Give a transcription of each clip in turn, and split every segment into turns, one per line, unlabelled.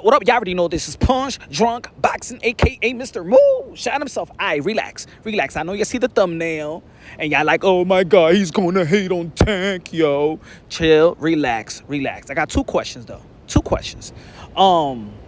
What up? Y'all already know this is Punch Drunk Boxing, aka Mr. Moo. Shot himself. Alright, relax. Relax. I know you see the thumbnail and y'all like, oh my god, he's gonna hate on Tank, yo. Chill, relax, relax. I got two questions though. Two questions. What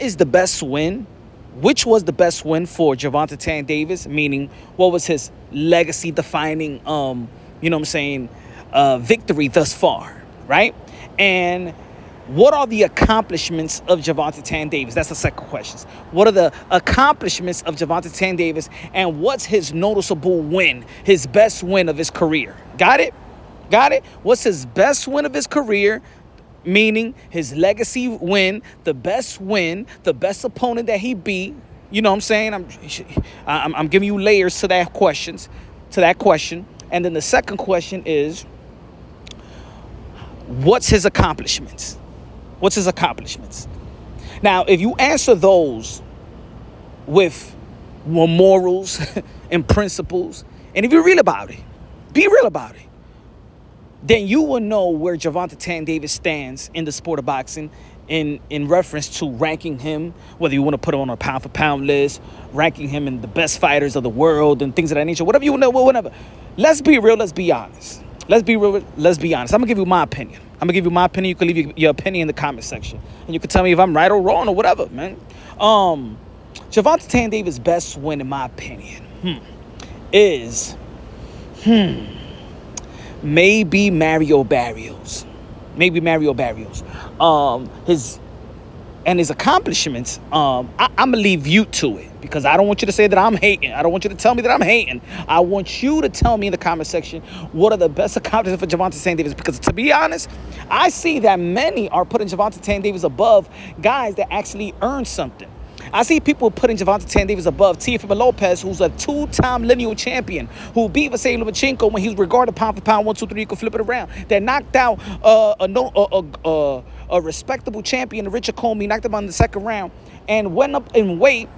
is the best win? Which was the best win for Gervonta Davis? Meaning, what was his legacy defining victory thus far, right? And what are the accomplishments of Gervonta Davis? That's the second question. What are the accomplishments of Gervonta Davis, and what's his noticeable win, his best win of his career? Got it? Got it? What's his best win of his career? Meaning his legacy win, the best opponent that he beat. You know what I'm saying? I'm giving you layers to that question. And then the second question is, what's his accomplishments? What's his accomplishments? Now, if you answer those with morals and principles, and if you're real about it, be real about it, then you will know where Gervonta Davis stands in the sport of boxing in reference to ranking him, whether you want to put him on a pound-for-pound list, ranking him in the best fighters of the world and things of that nature, whatever you know, whatever. Let's be real, let's be honest. Let's be real, let's be honest. I'm going to give you my opinion. You can leave your opinion in the comment section. And you can tell me if I'm right or wrong or whatever, man. Gervonta Davis' best win, in my opinion, is... Maybe Mario Barrios. His accomplishments, I'm going to leave you to it, because I don't want you to say that I'm hating. I don't want you to tell me that I'm hating. I want you to tell me in the comment section what are the best accomplishments for Gervonta Davis, because to be honest, I see that many are putting Gervonta Davis above guys that actually earned something. I see people putting Gervonta Davis above Teofimo, who's a two-time lineal champion, who beat Vasily Lomachenko when he was regarded pound for pound, 1, 2, 3, you can flip it around. That knocked out a respectable champion, Richard Comey, knocked him out in the second round, and went up in weight,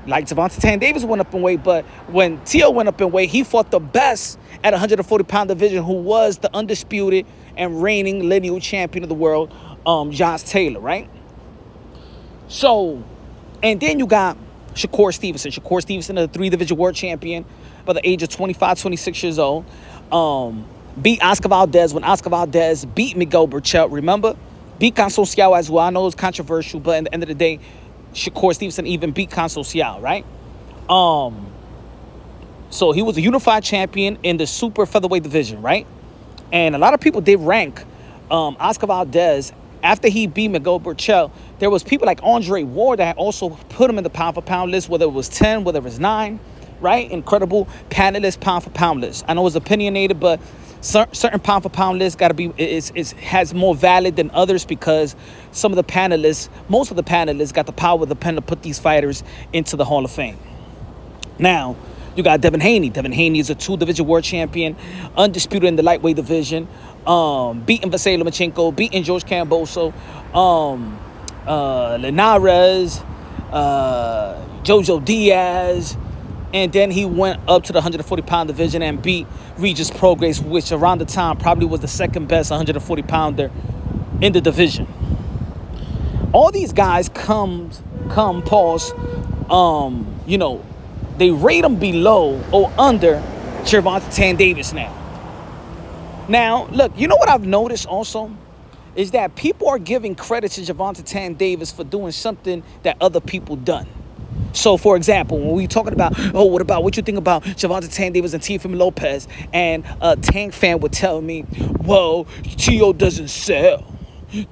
like Gervonta Davis went up in weight. But when Teo went up in weight, he fought the best at 140-pound division, who was the undisputed and reigning lineal champion of the world, Josh Taylor, right? So... And then you got Shakur Stevenson. Shakur Stevenson, a 3-division world champion by the age of 25, 26 years old. Beat Oscar Valdez when Oscar Valdez beat Miguel Berchelt, remember? Beat Conceicao as well. I know it's controversial, but at the end of the day, Shakur Stevenson even beat Conceicao, right? So he was a unified champion in the super featherweight division, right? And a lot of people did rank Oscar Valdez after he beat Miguel Berchelt. There was people like Andre Ward that also put him in the pound-for-pound list, whether it was 10, whether it was 9, right? Incredible panelist pound-for-pound list. I know it's opinionated, but certain pound-for-pound lists got to be has more valid than others, because most of the panelists got the power of the pen to put these fighters into the Hall of Fame. Now, you got Devin Haney. Devin Haney is a 2-division world champion, undisputed in the lightweight division, beating Vasily Lomachenko, beating George Kambosos, Linares, Jojo Diaz, and then he went up to the 140-pound division and beat Regis Prograis, which around the time probably was the second best 140-pounder in the division. All these guys they rate him below or under Gervonta Davis now. Now, look, you know what I've noticed also? Is that people are giving credit to Gervonta Davis for doing something that other people done. So, for example, when we talking about, what you think about Gervonta Davis and Teofimo, and a Tank fan would tell me, well, Teo doesn't sell. You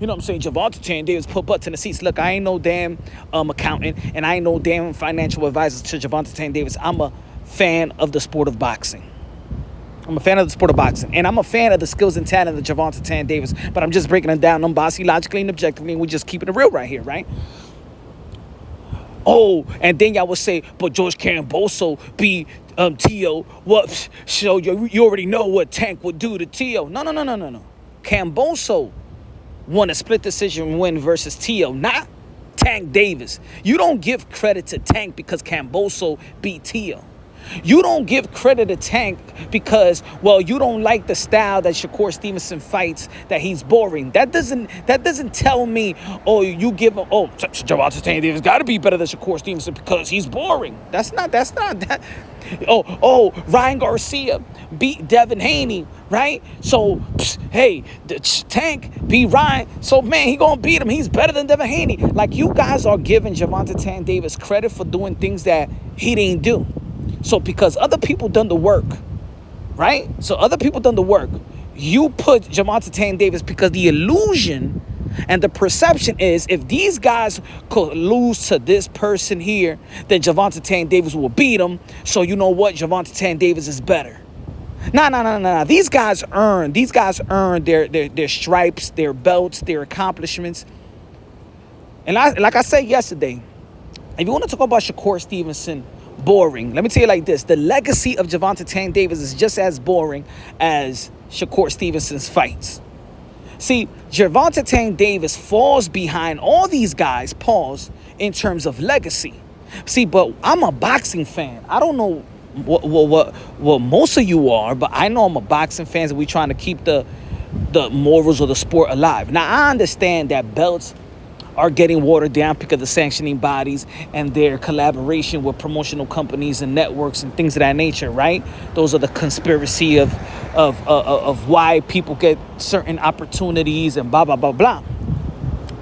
know what I'm saying? Gervonta Davis put butts in the seats. Look, I ain't no damn accountant, and I ain't no damn financial advisor to Gervonta Davis. I'm a fan of the sport of boxing. And I'm a fan of the skills and talent of Gervonta Davis, but I'm just breaking it down unbiasedly, logically, and objectively, and we're just keeping it real right here, right? Oh, and then y'all would say, but George Kambosos beat Teo. What? So you already know what Tank would do to Teo. No. Kambosos won a split decision win versus Teo, not Tank Davis. You don't give credit to Tank because Kambosos beat Teo. You don't give credit to Tank because, well, you don't like the style that Shakur Stevenson fights, that he's boring. That doesn't tell me, oh, you give him, oh, Gervonta Davis got to be better than Shakur Stevenson because he's boring. That's not that. Oh, Ryan Garcia beat Devin Haney, right? So, hey, Tank beat Ryan. So, man, he gonna beat him. He's better than Devin Haney. Like, you guys are giving Gervonta Davis credit for doing things that he didn't do. So, because other people done the work, right? So, other people done the work. You put Gervonta Davis because the illusion and the perception is if these guys could lose to this person here, then Gervonta Davis will beat him. So you know what? Gervonta Davis is better. Nah. These guys earn their stripes, their belts, their accomplishments. And like I said yesterday, if you want to talk about Shakur Stevenson, boring. Let me tell you like this. The legacy of Gervonta Davis is just as boring as Shakur Stevenson's fights. See, Gervonta Davis falls behind all these guys, in terms of legacy. See, but I'm a boxing fan. I don't know what most of you are, but I know I'm a boxing fan, and we're trying to keep the morals of the sport alive. Now, I understand that belts are getting watered down because of the sanctioning bodies and their collaboration with promotional companies and networks and things of that nature, right? Those are the conspiracy of why people get certain opportunities and blah, blah, blah, blah,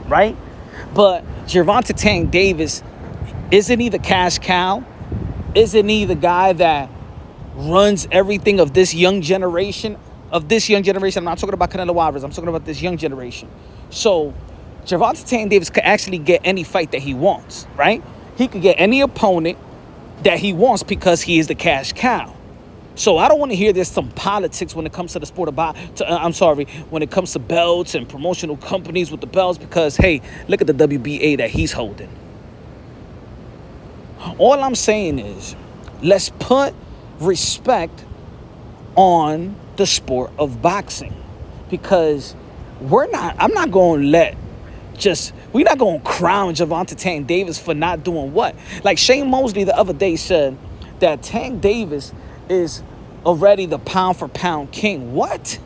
right? But Gervonta Davis, isn't he the cash cow? Isn't he the guy that runs everything of this young generation? I'm not talking about Canelo Alvarez. I'm talking about this young generation. So Gervonta Davis could actually get any fight that he wants, right? He could get any opponent that he wants because he is the cash cow. So I don't want to hear there's some politics when it comes to the sport when it comes to belts and promotional companies with the belts because, hey, look at the WBA that he's holding. All I'm saying is let's put respect on the sport of boxing because we're not going to crown Gervonta Davis for not doing what? Like Shane Mosley the other day said that Tank Davis is already the pound for pound king. What?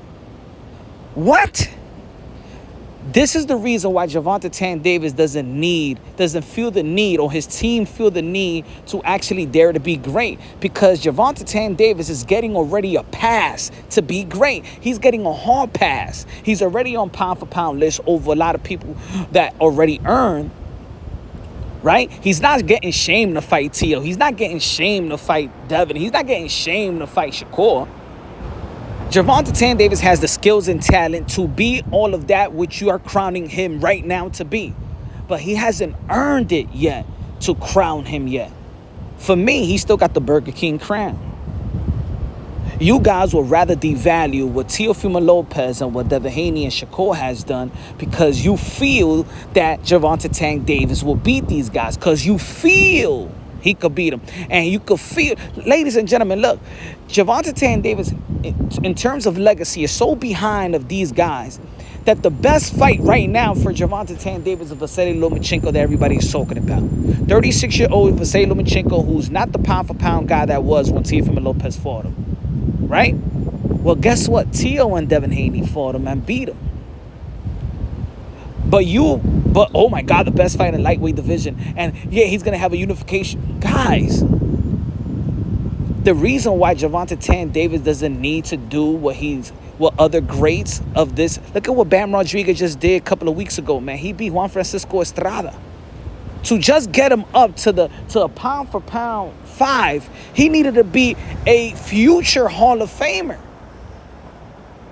This is the reason why Gervonta Davis doesn't feel the need, or his team feel the need to actually dare to be great, because Gervonta Davis is getting already a pass to be great. He's getting a hard pass. He's already on pound for pound list over a lot of people that already earn, right? He's not getting shamed to fight Teo. He's not getting shamed to fight Devin. He's not getting shamed to fight Shakur. Gervonta Davis has the skills and talent to be all of that which you are crowning him right now to be. But he hasn't earned it yet to crown him yet. For me, he still got the Burger King crown. You guys will rather devalue what Teofimo Lopez and what Devin Haney and Shakur has done because you feel that Gervonta Davis will beat these guys because you feel he could beat them. And you could feel, ladies and gentlemen, look, Gervonta Davis, in terms of legacy, is so behind of these guys that the best fight right now for Gervonta Davis is Vasily Lomachenko that everybody's talking about. 36-year-old Vasily Lomachenko, who's not the pound-for-pound guy that was when Teofimo Lopez fought him. Right? Well, guess what? Teo and Devin Haney fought him and beat him. But oh my God, the best fight in the lightweight division. And yeah, he's going to have a unification. Guys, the reason why Gervonta Davis doesn't need to do what other greats of this, look at what Bam Rodriguez just did a couple of weeks ago, man. He beat Juan Francisco Estrada. To just get him up to a pound for pound 5, he needed to be a future Hall of Famer.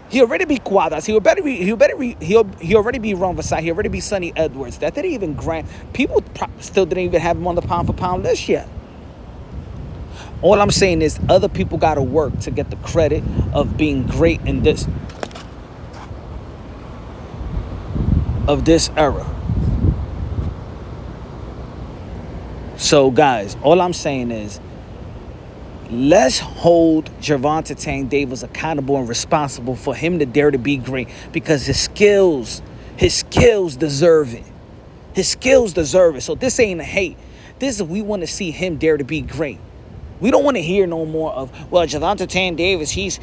He already be Cuadras. He already be Ron Versailles. He already be Sonny Edwards. That didn't even grant. People still didn't even have him on the pound for pound list yet. All I'm saying is other people got to work to get the credit of being great in this era. So, guys, all I'm saying is let's hold Gervonta Davis accountable and responsible for him to dare to be great because his skills deserve it. His skills deserve it. So this ain't a hate. We want to see him dare to be great. We don't want to hear no more of, well, Gervonta Davis, he's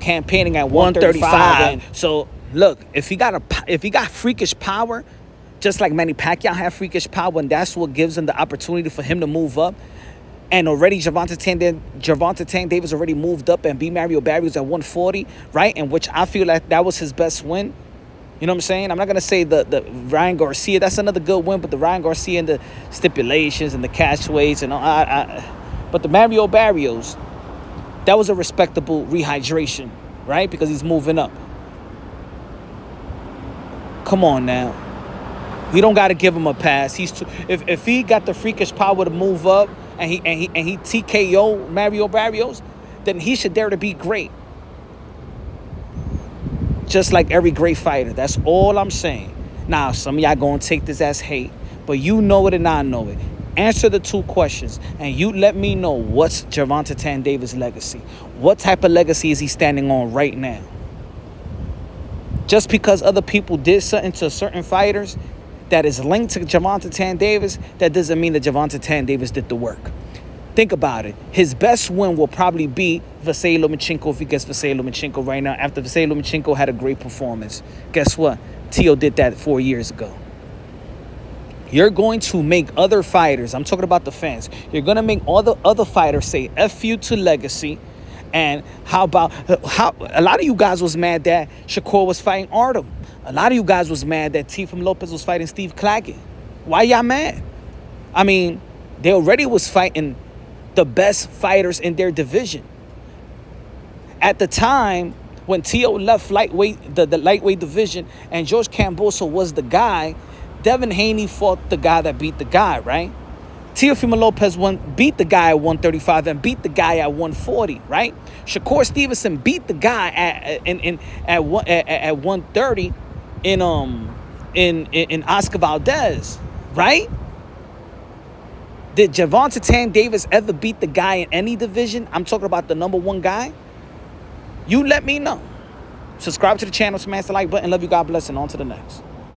campaigning at 135. And so look, if he got freakish power, just like Manny Pacquiao had freakish power, and that's what gives him the opportunity for him to move up. And already Gervonta Davis already moved up and beat Mario Barrios at 140, right? And which I feel like that was his best win. You know what I'm saying? I'm not going to say the Ryan Garcia. That's another good win, but the Ryan Garcia and the stipulations and the catchweights and all, but the Mario Barrios, that was a respectable rehydration, right? Because he's moving up. Come on now. We don't got to give him a pass. If he got the freakish power to move up and he TKO Mario Barrios, then he should dare to be great. Just like every great fighter. That's all I'm saying. Now, some of y'all going to take this as hate, but you know it and I know it. Answer the 2 questions, and you let me know what's Gervonta Davis' legacy. What type of legacy is he standing on right now? Just because other people did something to certain fighters that is linked to Gervonta Davis, that doesn't mean that Gervonta Davis did the work. Think about it. His best win will probably be Vasily Lomachenko if he gets Vasily Lomachenko right now. After Vasily Lomachenko had a great performance. Guess what? Teo did that 4 years ago. You're going to make other fighters, I'm talking about the fans, you're going to make all the other fighters say F you to legacy. And how a lot of you guys was mad that Shakur was fighting Artem. A lot of you guys was mad that Teofimo Lopez was fighting Steve Claggett. Why y'all mad? I mean, they already was fighting the best fighters in their division. At the time when Teo left lightweight, the lightweight division, and George Camboso was the guy, Devin Haney fought the guy that beat the guy, right? Teofimo Lopez beat the guy at 135 and beat the guy at 140, right? Shakur Stevenson beat the guy at 130 in Oscar Valdez, right? Did Gervonta Davis ever beat the guy in any division? I'm talking about the number 1 guy. You let me know. Subscribe to the channel, smash the like button. Love you, God bless, and on to the next.